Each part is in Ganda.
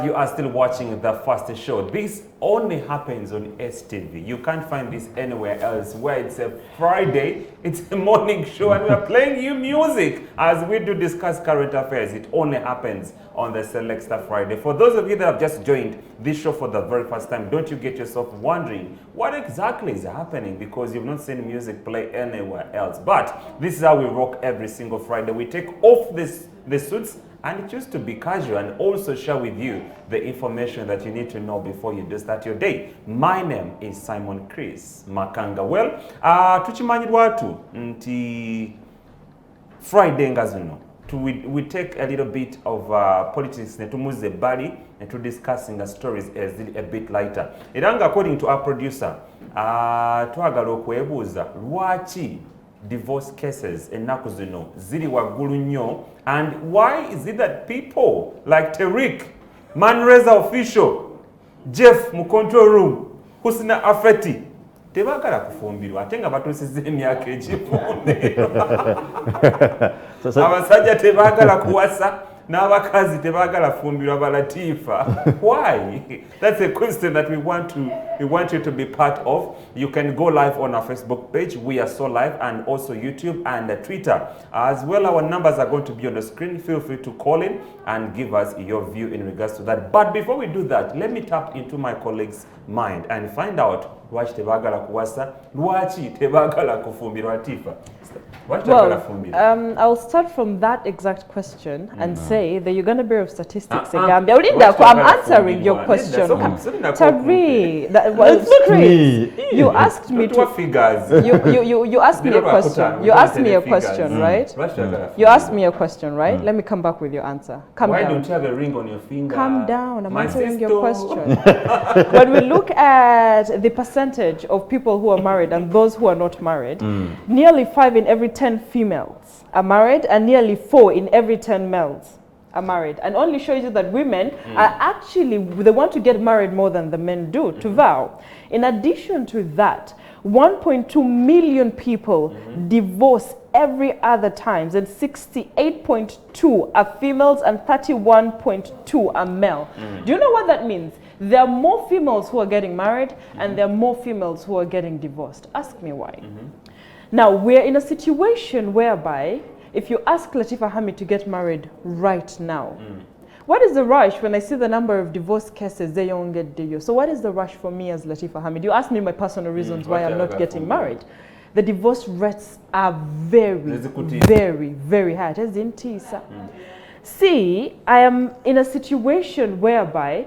You are still watching The First Show. This only happens on STV. You can't find this anywhere else. Where it's a Friday, it's a morning show, and we are playing you music as we do discuss current affairs. It only happens on the Select Star Friday. For those of you that have just joined this show for the very first time, don't you get yourself wondering what exactly is happening because you've not seen music play anywhere else. But this is how we rock every single Friday. We take off the suits and choose to be casual and also share with you the information that you need to know before you do start your day. My name is Simon Chris Makanga. Well, tuchimanyirwa watu nti Friday nga zino. We take a little bit of politics netumuze bali and to discussing stories a bit lighter. Iranga, according to our producer, twagala okwebuuza lwaki divorce cases ennaku zino ziri waggulu nnyo, and why is it that people like Tariq, Manreza official, Jeff mu control room, Husna Afeti tebagala kufumbirwa ate nga batuusiza emyaka egifumbe abasajja tebagala kuwasa n'abakazi tebagala fumbirwa balatifa. Why? That's a question that we want you to be part of. You can go live on our Facebook page. We are so live, and also YouTube and Twitter as well. Our numbers are going to be on the screen. Feel free to call in and give us your view in regards to that. But before we do that, let me tap into my colleague's mind and find out lwaki tebagala kuwasa, lwaki tebagala kufumbirwa tifa. Well, I'll start from that exact question and say the Uganda Bureau of Statistics in Gambia. I'm answering your question. Tari, you asked me to figures. You asked me a question. You asked me a question, right? You asked me a question, right? Let me come back with your answer. Why don't you have a ring on your finger? Calm down. I'm answering your question. When we look at the percentage of people who are married and those who are not married, nearly 5 in every 10 females are married and nearly 4 in every 10 males are married, and only shows you that women are actually, they want to get married more than the men do to vow. In addition to that, 1.2 million people divorce every other times, and 68.2 are females and 31.2 are male. Do you know what that means? There are more females who are getting married and there are more females who are getting divorced. Ask me why. Now, we're in a situation whereby if you ask Latifah Hamid to get married right now, what is the rush when I see the number of divorce cases? They don't get deal. So what is the rush for me as Latifah Hamid? You asked me my personal reasons why I'm not getting married. The divorce rates are very, very high. See, I am in a situation whereby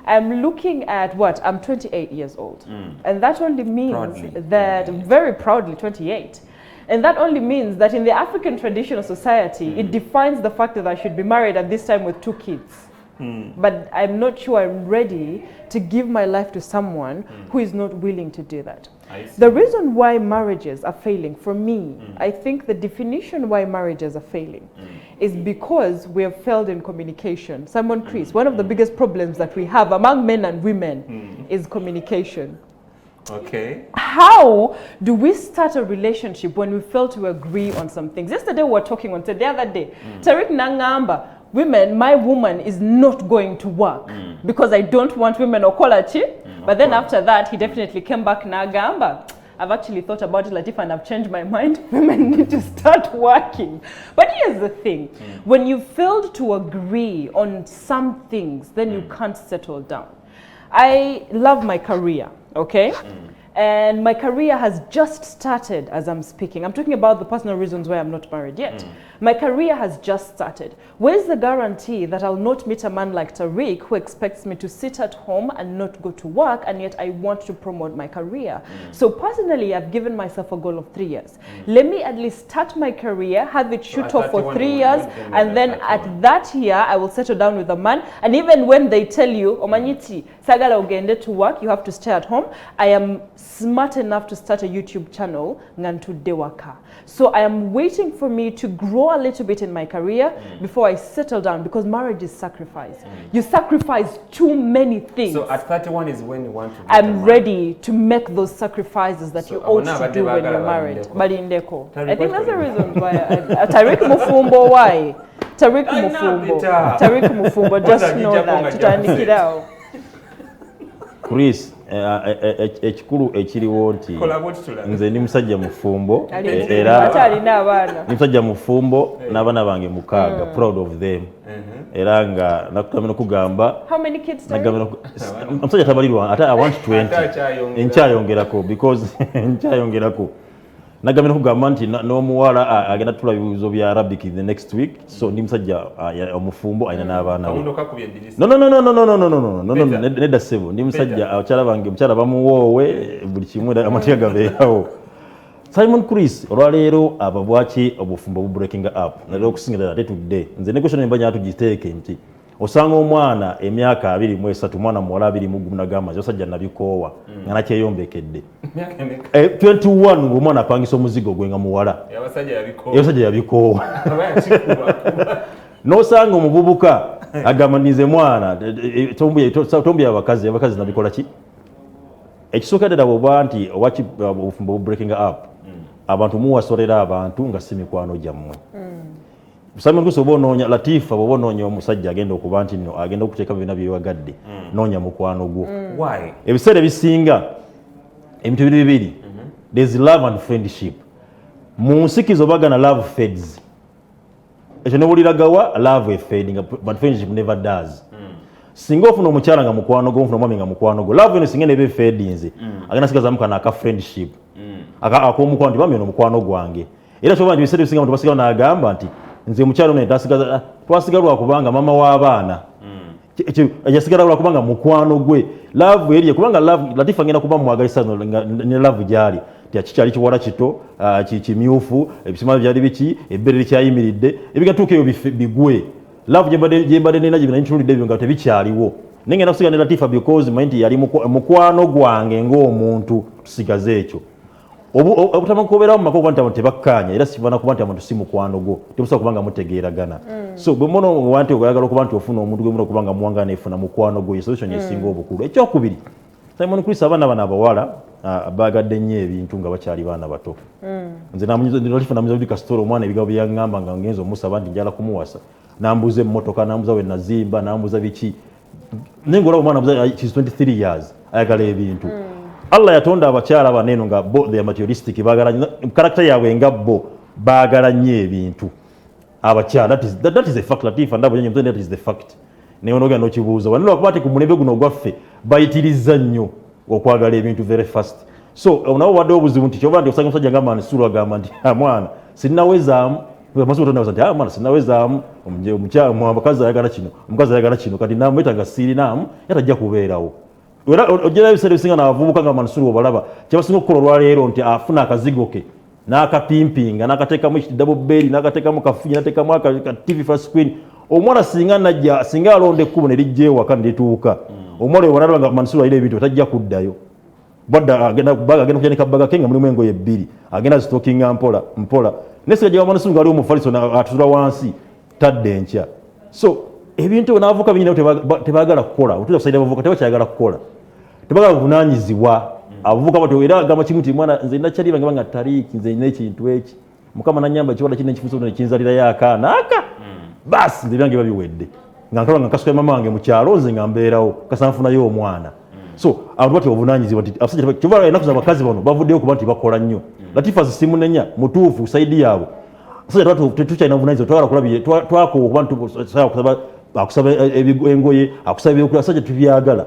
I'm looking at what? I'm 28 years old. And that only means that, very proudly 28. And that only means that in the African traditional society, it defines the fact that I should be married at this time with 2 kids. But I'm not sure I'm ready to give my life to someone who is not willing to do that. The reason why marriages are failing, for me, I think the definition why marriages are failing is because we have failed in communication. Simon Chris, one of the biggest problems that we have among men and women is communication. Okay. How do we start a relationship when we fail to agree on some things? Yesterday we were talking on the other day. Tariq Nangamba, women, my woman is not going to work because I don't want women okolachi. But then after that, he definitely came back Nagamba. I've actually thought about it, Latifah, and I've changed my mind. Women need to start working. But here's the thing. When you failed to agree on some things, then you can't settle down. I love my career, okay? And my career has just started as I'm speaking. I'm talking about the personal reasons why I'm not married yet. My career has just started. Where's the guarantee that I'll not meet a man like Tariq who expects me to sit at home and not go to work, and yet I want to promote my career? So personally, I've given myself a goal of 3 years. Let me at least start my career, have it shoot off for 3 years, and then at that year, I will settle down with a man. And even when they tell you, Omanyiti, Sagala ugende to work, you have to stay at home, I am smart enough to start a YouTube channel, Ngantu Dewaka. So I am waiting for me to grow a little bit in my career before I settle down, because marriage is sacrifice. You sacrifice too many things. So at 31 is when you want to get I'm ready to make those sacrifices that you ought to do when you're married. Bali Indeko. I think that's the reason why Tariq Mufumbo, why? Tariq Mufumbo, just know that. Tutandikirawo. Chris, ekikulu ekiriwo nti nze ndi musajja mufumbo n'abaana bange mukaaga, proud of them. Era nga nakutamina kugamba how many kids? Omusajja tabalirwa ate I want 20 nkyayongerako because nkyayongerako nagamira kugamba nti n'omuwala agenda tutula bibuuzo bya Arabic in the next week, so ndi musajja omufumbo alina n'abaana we. No, nedda ssebo ndi musajja abakyala bange mukyala bamuwoowe buli kimu amateeka gabeerawo. Simon Chris olwaleero ababwaki obufumbo bu breaking up nalero okusingira ate tudde nze ne question mbanya atugiteeke nti osanga omwana emyaka 23 mwana muwala 21 nagamba osajja nabikoowa nga nakyeyombekedde 21 ng'omwana apangisa omuzigo gwe nga muwala abasajja yabikoowa n'osanga omuvubuka agamba nize mwana tombuya abakazi nabikola ki ekisookedde bw'oba nti obufumbo bu breaking up abantu muwasolera abantu nga si mikwano gyammwe. Simon Chris oba onoonya Latifa bw'oba onoonya omusajja agenda okuba nti nno agenda okuteeka bina byewagadde noonya mukwano gwo. Ebiseera ebisinga ebintu bibiri there's love and friendship. Mu nsikizo bagana love fades. Ekyo newuliragawa love fading but friendship never does. Singa ofuna omukyala nga mukwano gwo, ofuna omwami nga mukwano gwo, love eno singa nebe fadinze agenda sigazamu kana aka friendship ak'omukwano nti bambi ono mukwano gwange. Era kyoba nti biseera bisinga abantu basigala n'agamba nti nze mukyalo ne twasigalwa kubanga mama w'abaana yasigala lwakubanga mukwano gwe. Love eriye kubanga love Latifa ngenda kuba mwagalisa ne love gyali tikikyali kiwala kito kimyufu ebisimala byali biki ebbere likyayimiridde ebigatuuka eyo bigwe. Love gyembadde nena gye binanitulidde ebyo nga tebikyaliwo naye ngenda kusigala ne Latifa because mind yali mukwano gwange ng'omuntu tusigaze ekyo. Obutama kubeerawo mu maka okuba nti abantu tebakkaanya era sivana kuba nti abantu si mukwano gwo temusobola kubanga mutegeeragana. So bwe muno wanti oyagala okuba nti ofuna omuntu gwe muno okubanga muwangana neefuna mukwano gwo solution esinga obukulu. Ekyokubiri Simon Chris abaana bano abawala baagadde nnyo ebintu nga bakyali baana bato. Nze Latifa namuza buli kasitolo omwana ebigabo bye yaŋŋamba nga ngenza omusaba nti njala kumuwasa nambuza emmotoka nambuza we nazimba nambuza biki naye ng'olaba omwana she's 23 years ayagala ebintu. Allah yatonda abakyala baneno nga bo they are materialistic bagala character yaabwe nga bo baagala nnyo ebintu abakyala. That is a fact Latifa ndabo nyo that is the fact. Naye ono gano kibuuza wanene okuba ati ku mulembe guno gwaffe bayitiriza nnyo okwagala ebintu very fast. So onawo wadde obuzibu nti kyoba nti osanga omusajja ngamba nsulu agamba nti mwana sinnawezaamu amasomo tonaweza nti mwana sinnawezaamu omukazi ayagala kino omukazi ayagala kino kati namweta nga sirinaamu yatajja kubeerawo. Era ojjera ebiseera ebisinga n'abavubuka nga mansulu obalaba kyebasinga okukola olwaleero nti afuna akazigo ke n'akapimpinga n'akateekamu ekidabo bbeeri n'akateekamu kafunya n'ateekamu aka TV flat screen. Omwana singa alonda ekkubo ne lijja ewaka ne lituuka omwana oyo bw'analaba nga mansulu alina ebintu tajja kuddayo. Badda agenda kujja ne kabbaga ke nga mulimu engoye bbiri agenda zitookinga mpola nesiga gye mansulu nga ali omufaliso atula wansi tadde enkya. So ebintu n'avuka binyina tebaagala kukola otuza kusaida abavuka tebakyagala kukola tebagala kuvunaanyizibwa abavuka batyo. Era agamba kimu nti mwana nze nakyaliba nga banga taliiki nze nina ekintu eki Mukama nanyamba ekiwala kino ekifuso ne kinzalirayo akaana aka basi nze byange babiwedde nga nkala nga nkasuka mama wange mu kyalo nze nga mbeerawo kasanfunayo omwana. So abantu batyo obunaanyizibwa nti abasajja kivala ennaku z'abakazi bano bavuddeyo kuba nti bakola nnyo. Latifa simunenya mutuufu saidi yaabwe abasajja tetukyalina bunaanyizibwa twagala kulabye twakoowa okuba nti akusaba engoye akusaba ebyokulya abasajja tubyagala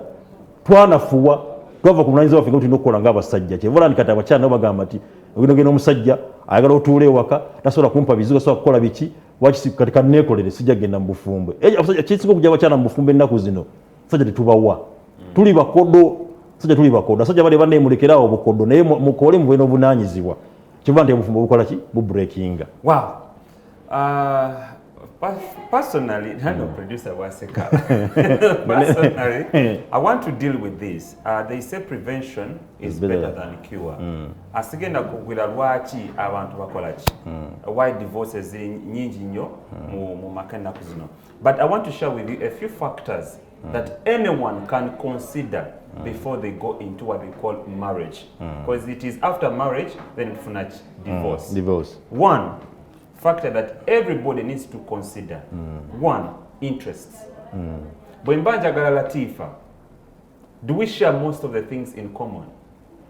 twanafuwa twava ku bunaanyizibwa waffe nga tulina okukola ng'abasajja. Kyevola nti kati abakyala nabo bagamba nti ogenda omusajja ayagala otuula ewaka tasobola kumpa bizigo tasobola kukola biki kati kanneekolere sijja kgenda mu bufumbo. Kisinga okujja abakyala mu bufumbo ennaku zino abasajja tetubawa tuli bakodo. Abasajja bali banneemulekerawo obukodo naye mukole mubeere n'obunaanyizibwa. Kiva nti obufumbo bukola ki bubreakinga. Personally, producer Waseka. Personally, I want to deal with this. They say prevention is better than cure. Asigenda kugwira lwaki abantu bakola ki. Why divorces nyingi nnyo mu maka ennaku zino. But I want to share with you a few factors that anyone can consider before they go into what we call marriage. Because it is after marriage then funach divorce. Divorce. One, factor that everybody needs to consider. One, interests. Bwembanja gala Latifa, do we share most of the things in common?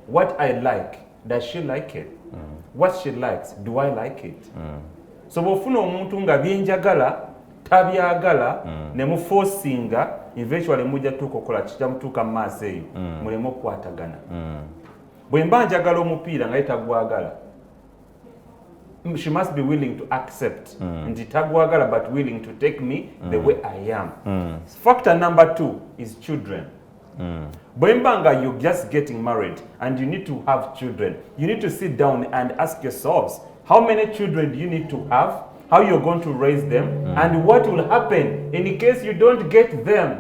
What I like, does she like it? What she likes, do I like it? So bofuna omuntu nga byenjagala tabyagala ne muforcinga eventually mujja tukokola kijja mutuuka maaso eyo muleme okukwatagana. Bwe mba njagala omupiira nga yetagwagala, she must be willing to accept nti tagwagala but willing to take me the way I am. Factor number 2 is children. Bwembanga, you're just getting married and you need to have children. You need to sit down and ask yourselves, how many children do you need to have? How you're going to raise them? And what will happen in case you don't get them?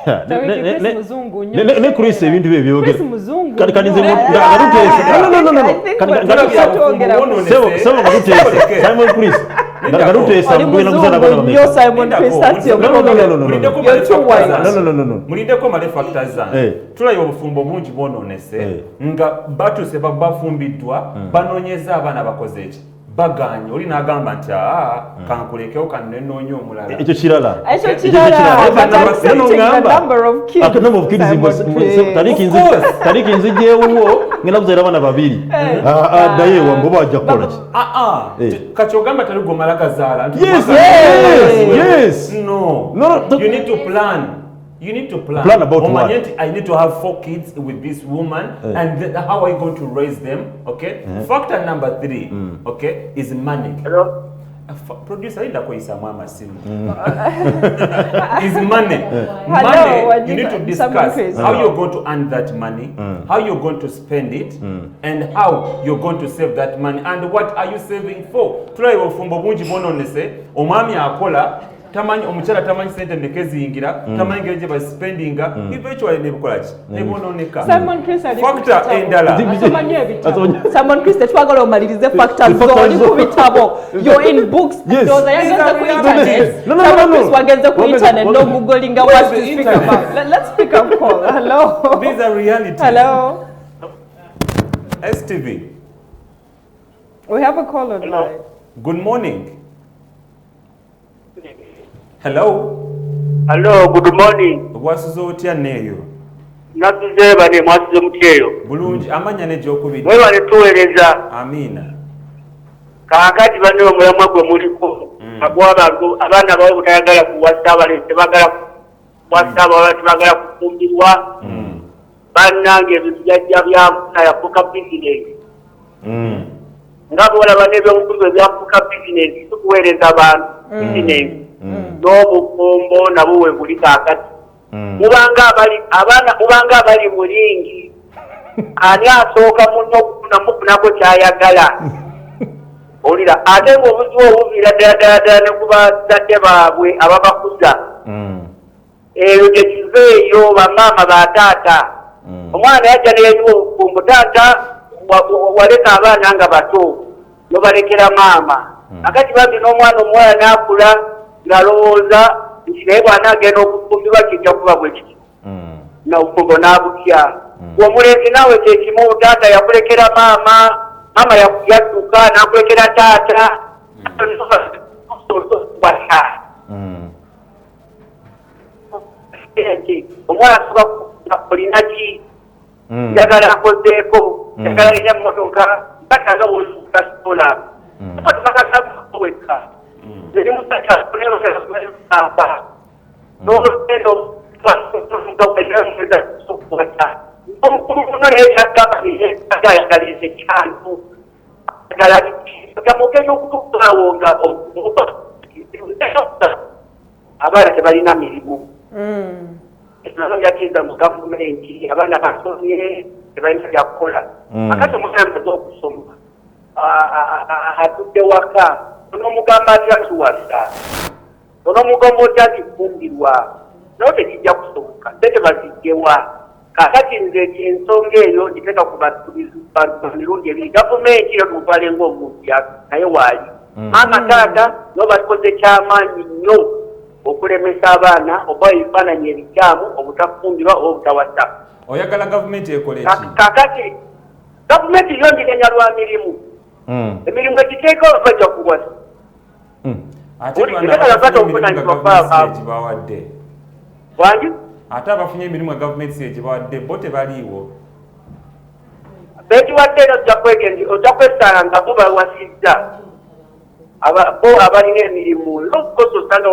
Ne Chris ebintu bye byogera. Chris muzungu. Kanize Simon Chris. Mulindeko male factors zange. Tulayo obufumbo bungi bwononese nga batuse babafumbiddwa banonyeza abaana bakoze eki. Baganye oli nagamba nti kankulekewo kanenoonya omulala. Ekyo kirala. Number of kids tariki nzijewo ngenda kuzaira abana babiri. Daye wango bajja kukola ki? Kati ogamba tali gomala kazaala. Yes. No. You need to plan. You need to plan. Plan about what? I need to have 4 kids with this woman, and how are you going to raise them? Okay. Factor number 3, okay, is money. Hello. Producer, is money. Money. You need to discuss how you're going to earn that money, how you're going to spend it, and how you're going to save that money, and what are you saving for? Try ofumbo bungi bononese omwami akola tamanyi omukyala tamanyi sente nekeziyingira tamanyi ngeje ba spendinga eventually nebukola ki nebononeka. Simon Chris ali factor endala Simon Chris twagala omalirize factors zoli ku bitabo. You're in books. Those are ku internet. Simon Chris wagenze ku internet no googling what to speak about. Let's pick up call. Hello. These are reality. Hello. STV. We have a call online. Good morning. Hello. Hello, good morning. Wasuzo otya neyo? Natuze bane mwasuze mutyeyo. Bulungi amanya ne gyokubidde. Mwe bane tuweereza. Amina. Kaakati bane omulamwa gwe muliko. Abantu abaana bawe butayagala kuwasa abalese bagala kuwasa abalese bagala kufumbirwa. Bannange ebintu byajja byafuna yafuuka bizinesi. Nga bwolaba n'ebyobukuzo byafuuka bizinesi tukuweereza abantu bizinesi. N'obufumbo nabwo we buli kaakati. Mubanga abali mulingi ani asooka muno okufunako kyayagala. Olira ate ng'obuzibu obuviira ddala ne ku bazadde baabwe ababakuza. Eyo gye kiva eyo bamaama bataata. Omwana yajja neyayiwa obufumbo taata waleka abaana nga bato nobalekera maama. Akati bambi n'omwana omuwala n'akula ng'alowooza nti naye bwana agenda okufumbirwa kijja kuba bwe kiti. N'obufumbo n'abutya. Omulenzi naawe kyekimu taata yakulekera maama, maama yadduka n'akulekera taata. Omwana asuka olina ki? Njagala akozeeko, njagala alina emmotoka, bataga wolukasola. Weka. Jadi musaka kunelo apa. N'olugendo lwakugenda sokukwata. Omukuno yeyagamba yayagaliza ekyalo. Gamugenda okutuukaawo nga abaana tebalina mirimu. Ekinazo yakiriza mu gavumenti abaana basomye tebalina byakukola. Akati omwana amaze okusoma atudde waka onomugamba atya tuwasa onomugamba otya zifumbirwa naye tekijja kusoboka sente baziggewa. Kakati nze ensonga eyo giteeka ku bantu mirundi ebiri. Gavumenti yo tumutwale ng'omuntu naye waali maama taata nabo balikoze kyamaanyi nnyo okulemesa abaana oba ebifaananyi ebikyamu obutafumbirwa oba obutawasa. Oyagala gavumenti ekole ki? Kakati gavumenti yo ndiganya lwa mirimu. Emirimu egiteekawo bajja kuwasa. ate abafunye emirimu nga gavumenti si egibawadde bo tebaliiwo bekiwadde era ojja kwesanga nga bo bawasizza bo abalina emirimu nokukosa osanga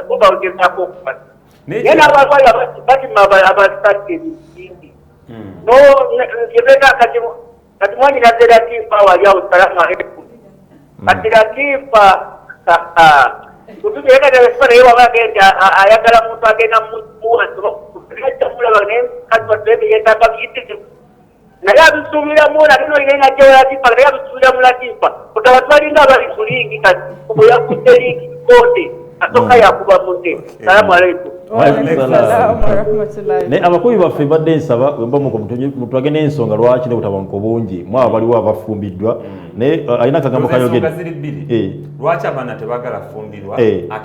bo bawagezako okubasa naye n'abalwala batima abasatke ebingi kati mwanyinaze latifa wali awo salamu aleikum kati latifa kutuyeekatelefa naye waba agende ayagala muntu agenda muwasomulaba naye mukazi watebe yetaaga biyitirivu naye abisuubiramu nate nolina najjawo latifa naye abisuubiramu latifa kuta abantu balinga abali ku liigi kati bwe yakudde liigi kote asooka yakuba munne salamu aleikum naye abakubi baffe badde nsaba mutwagene ensonga lwaki ne butabanguko bungi mwaba baliwo abafumbiddwa naye alina akagambo kayogedde lwaki abaana tebagala fumbirwa alina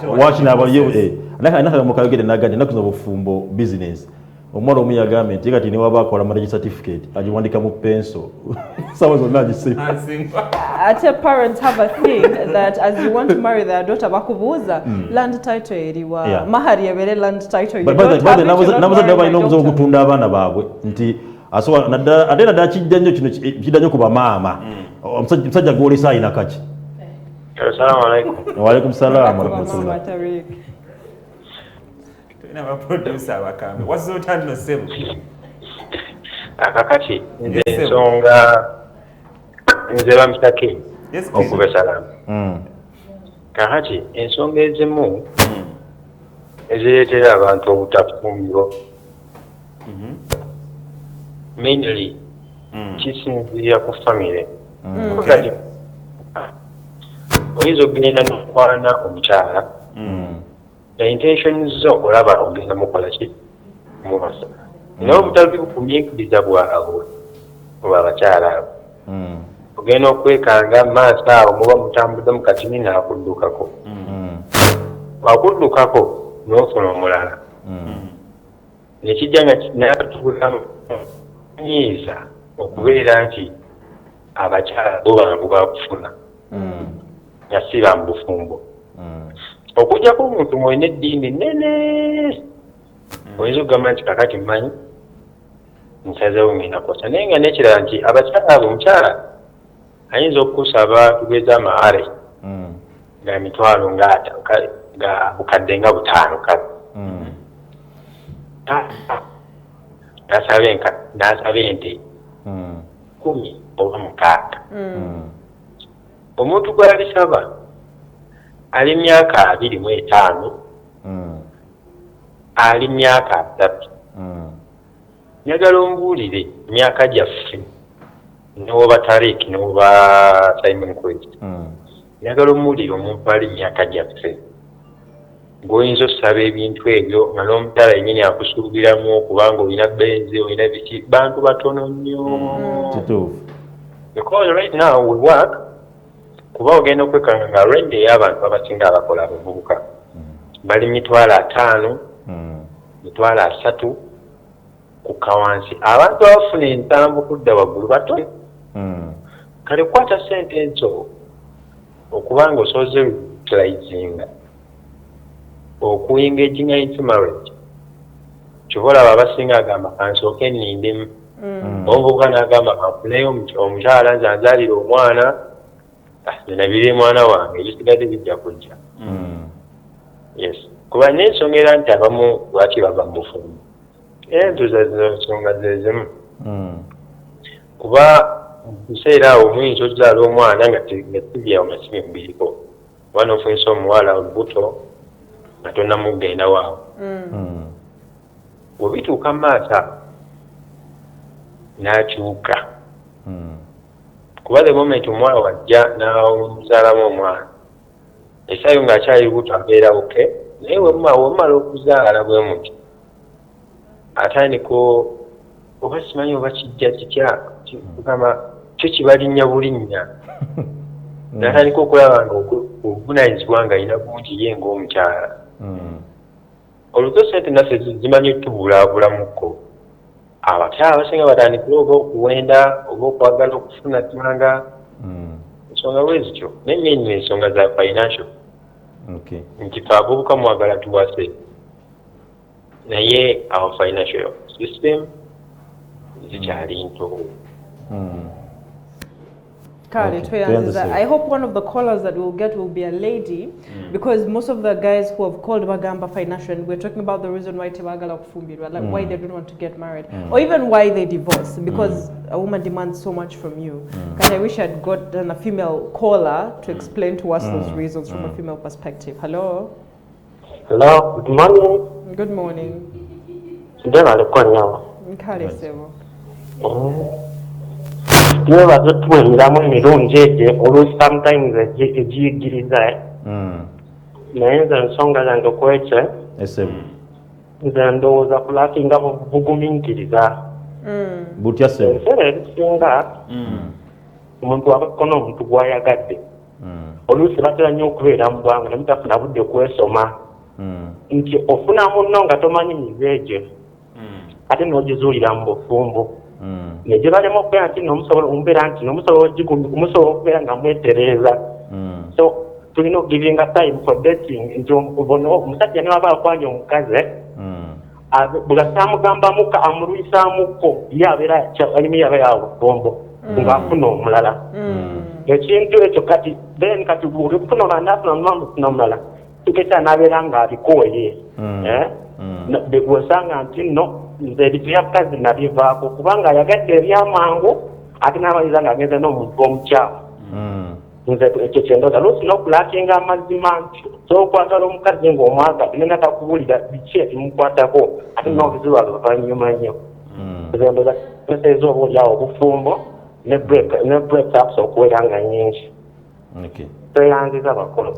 akagambo kayogedde naga nti ennaku z'obufumbo bizinesi omuwala omu yagambye nti kati newaba akola marriage certificate agiwandika mu penso sawa zonna agisimba. Ate parents have a thing that as you want to marry their daughter bakubuuza land title eriwa mahari ebere land title nabazadde balina omuze okutunda abaana baabwe nti ate naddala kidda nnyo ku bamaama omusajja gwolesa alina kaki. Assalamu alaikum. Wa alaikum salaam wa rahmatullah. Producer wakambe wazzo tano sebo akakati nze ensonga nze bamutake okuba salamu kakati ensonga ezimu ezireetera abantu obutafumbirwa mainly kisinziira ku famire kati oyinza okugenda nokwana omukyala intention zo olaba ogenda mukola ki mubasa naye obutali bukumyikiriza bwawe oba abakyala abo ogenda okwekanga maaso awo muba mutambudde mu katini naakuddukako akuddukako n'ofuna omulala nekijja nga nakatubulamu nyiiza okubeera nti abakyala bo bangu bakufuna nga si bambufumbo okujjako omuntu mwolina eddiini nene oyinza okugamba nti kakati mmanyi nsazeewo ngenda kosa naye nga nekirala nti abakyala abo omukyala ayinza okusaba tugeza amaare nga emitwalo nga bukadde nga 5 kale n'asaba ente 10 oba 6 omuntu gw'alisaba ali myaka 25 ali myaka 3 njagala ombuulire myaka gyaffe n'oba Tariki n'oba Simon Kwezi njagala ombuulire omuntu ali myaka gyaffe ng'oyinza osaba ebintu ebyo nga n'omukyala yennyini akusuubiramu kubanga olina benzi olina biki bantu batono nnyo because right now we work kuba ogenda okwekanga nga rende ey'abantu abasinga abakola abavubuka bali 5 3 ku kawansi abantu abafuna entambu kudda waggulu batono kale kwata sente ezo okubanga osoze utilizinga okuengaginga into marriage kibolaba abasinga agamba kansooke nnindemu omuvubuka n'agamba kanfuneyo omukyala nze anzaalira omwana nabiri mwana wange ebisigadde bijja kujja yes kuba n'ensonga era nti abamu lwaki bava mu bufumbo entuza ensonga zezimu kuba mukiseera awo muyinza okuzaala omwana nga tibyawo masimi mubiriko kuba n'ofunisa omuwala olubuto nga tonnamugenda waawo bwebituuka maaso n'akyuka kuba the moment omuwala wajja n'omuzaalamu omwana esaayo ng'akyali buto abeera oke naye wemumala okuzaala bwe muti atandika oba simanyi oba kijja kitya kugamba kyo kibalinnya bulinnya n'atandika okulaba nga obuvunanyizibwa nga alina bungi ye ng'omukyala oluzo sente naffe zimanyi tubulaabulamuko abakyala abasinga batandikira oba okuwenda oba okwagala okufuna timanga ensonga bwe zityo naye ensonga za financial Okay. nti abavubuka mwagala tuwase naye our financial system zikyali nto. Kale, I hope one of the callers that we'll get will be a lady, because most of the guys who have called Bagamba financial, we're talking about the reason why Tebagala kufumbirwa, like why they don't want to get married, or even why they divorce, because a woman demands so much from you. And I wish I'd gotten a female caller to explain to us those reasons from a female perspective. Hello? Hello, good morning. Good morning. Kale Sevo. Twebaze tuwenyiramu emirundi egyo oluusi sometimes egiyigiriza naye nze ensonga zange okwekye nze ndowooza kulakinga bugumiikiriza butya ssebo ebiseera ebisinga omuntu abako n'omuntu gwayagadde oluusi batera nnyo okubeera mu bwanga nemutafuna budde kwesoma nti ofuna munno nga tomanyi mizeegyo ate n'ogizuulira mu bufumbo negye balema okubeera nti nomusobola okubeera nga mwetereeza so tulina okugivinga time for dating nti omusajja niwaba akwanya omukazi bulasamugambamuko amulwisamuko ye abeera alimu yaba yawa bufumbo ng'afuna omulala ekintu ekyo kati then kati buli kufuna omulala nafuna omulala tuketa n'abeera ng'abikooye osanga nti nno nze ebyabukazi nabivaako kubanga yagadde ebyamangu ate n'amaliriza ng'agenze n'omuntu omukyamu nze ekyo kyendoza luusi n'okulakinga amazima nti sokwagala omukazi ng'omwagala nena takubuulira biki ebimukwatako ate n'obuzibu oluvannyuma nnyo nze ndoza eseeza oba oliawo obufumbo ne breakups okuwera nga nnyingi tweyanziza bakulu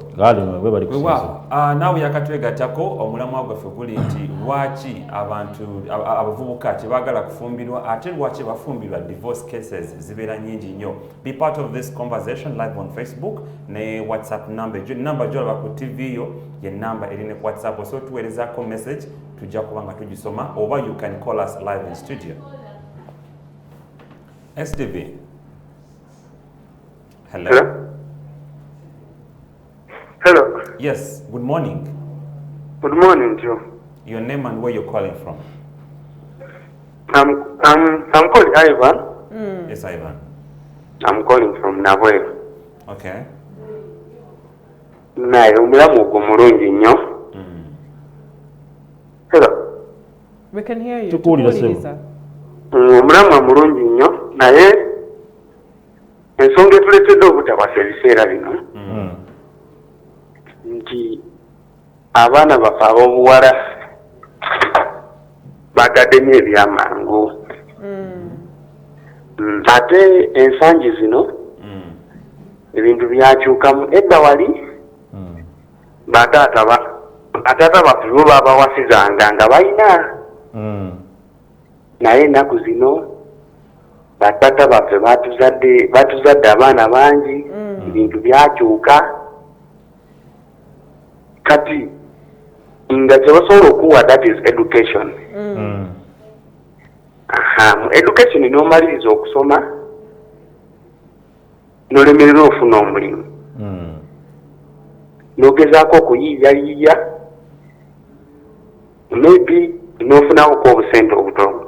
naawe yakatwegattako omulamwa gwaffe guli nti lwaki abantu abavubuka tebaagala kufumbirwa ate lwaki bafumbirwa divorce cases zibeera nyingi nnyo. Be part of this conversation live on Facebook ne whatsapp number gyolaba ku tv yo ye number eri ne whatsapp so tuweerezako message tujja kuba nga tugisoma oba you can call us live in studio. STV. Hello. Hello. Yes, good morning. Good morning, Joe. Your name and where you're calling from? I'm called Ivan. Yes, Ivan. I'm calling from Nabwe. Okay. Naye omulamu ogwo mulungi nnyo. Hello. We can hear you. Tukuwuliriza. Omulamu mulungi nnyo naye ensonga etuleetedde obutakwasa ebiseera bino nti abaana baffe ab'obuwala bagaddemu ebyamangu ate ensangi zino ebintu byakyukamu. Edda wali bataata baffe bo babawasizanga nga balina naye ennaku zino bataata baffe batuzadde abaana bangi ebintu byakyuka kati nga kyebasobola okuwa that is education. Education n'omaliriza okusoma n'olemerera ofuna omulimu n'ogezaako okuyiiyayiiya maybe n'ofunawo ko obusente obutono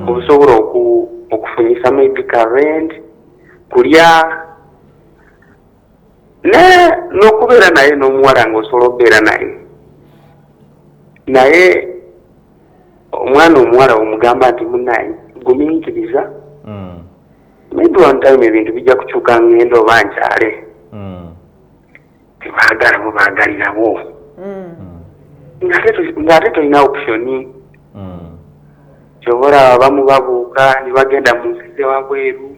obusobola okufunyisa maybe ka rent kulya n'okubeera naye n'omuwala ng'osobola okubeera naye omwana omuwala omugamba nti munaye gumiikiriza maybe one time ebintu bijja kukyuka ngenda oba nkyale tebaagala bo baagalirawo ng'ate tolina optioni kyobola abamu babuuka ne bagenda mu nsi z'ewabweru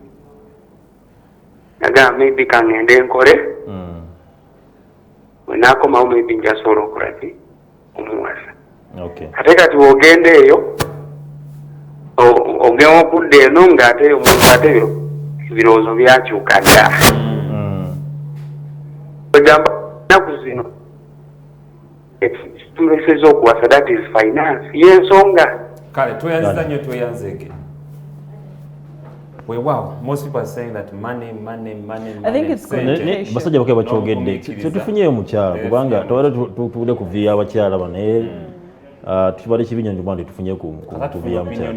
nagamba maybe kangende enkole wenaakomawo maybe njasobola okulaki omuwasa ate kati wogenda eyo ogema okudda eno ng'ate omuntu ate ebirowoozo byakyuka dda egamba ennaku zino ekituleseza okuwasa that is finance y'ensonga. Kale tweyanziza nnyo tweyanzeeke. Well, wow, most people are saying that money. I think it's communication. Basajja bakwe bakyogedde tetufunyeyo mukyala kubanga tewali tutuule kuviira abakyala bano tubale kibinya njumaa nti tufunye kuviira mukyala.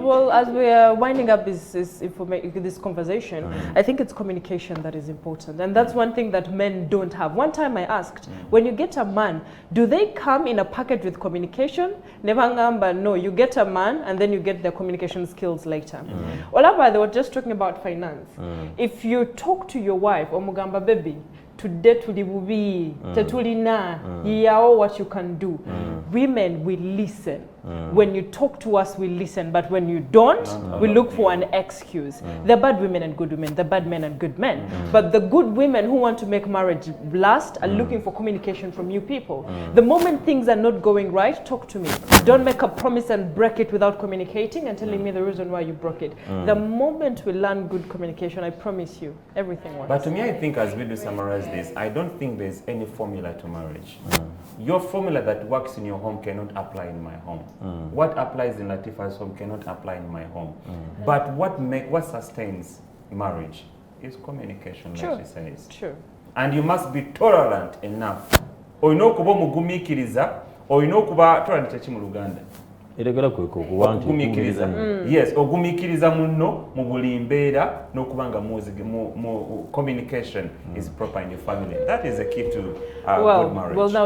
Well, as we are winding up this conversation, I think it's communication that is important. And that's one thing that men don't have. One time I asked, when you get a man, do they come in a package with communication? Nevangamba, no, you get a man and then you get their communication skills later. Olaba, they were just talking about finance. If you talk to your wife, Omugamba baby, today tuli bubi, tetulina, yao what you can do. Women will listen. When you talk to us, we listen. But when you don't, we look for an excuse. There are bad women and good women. There are bad men and good men. But the good women who want to make marriage last are looking for communication from you people. The moment things are not going right, talk to me. Don't make a promise and break it without communicating and telling me the reason why you broke it. The moment we learn good communication, I promise you, everything works. But to me, I think as we do summarize this, I don't think there's any formula to marriage. Your formula that works in your home cannot apply in my home. What applies in Latifa's home cannot apply in my home. But what sustains marriage is communication, like she says. True. And you must be tolerant enough. Oyina okuba omugumikiriza, oyina okuba tolerant kye mu Luganda. Okugumikiriza. Yes, ogumikiriza munno mu buli mbeera n'okuba nga communication is proper in your family. That is a key to good marriage.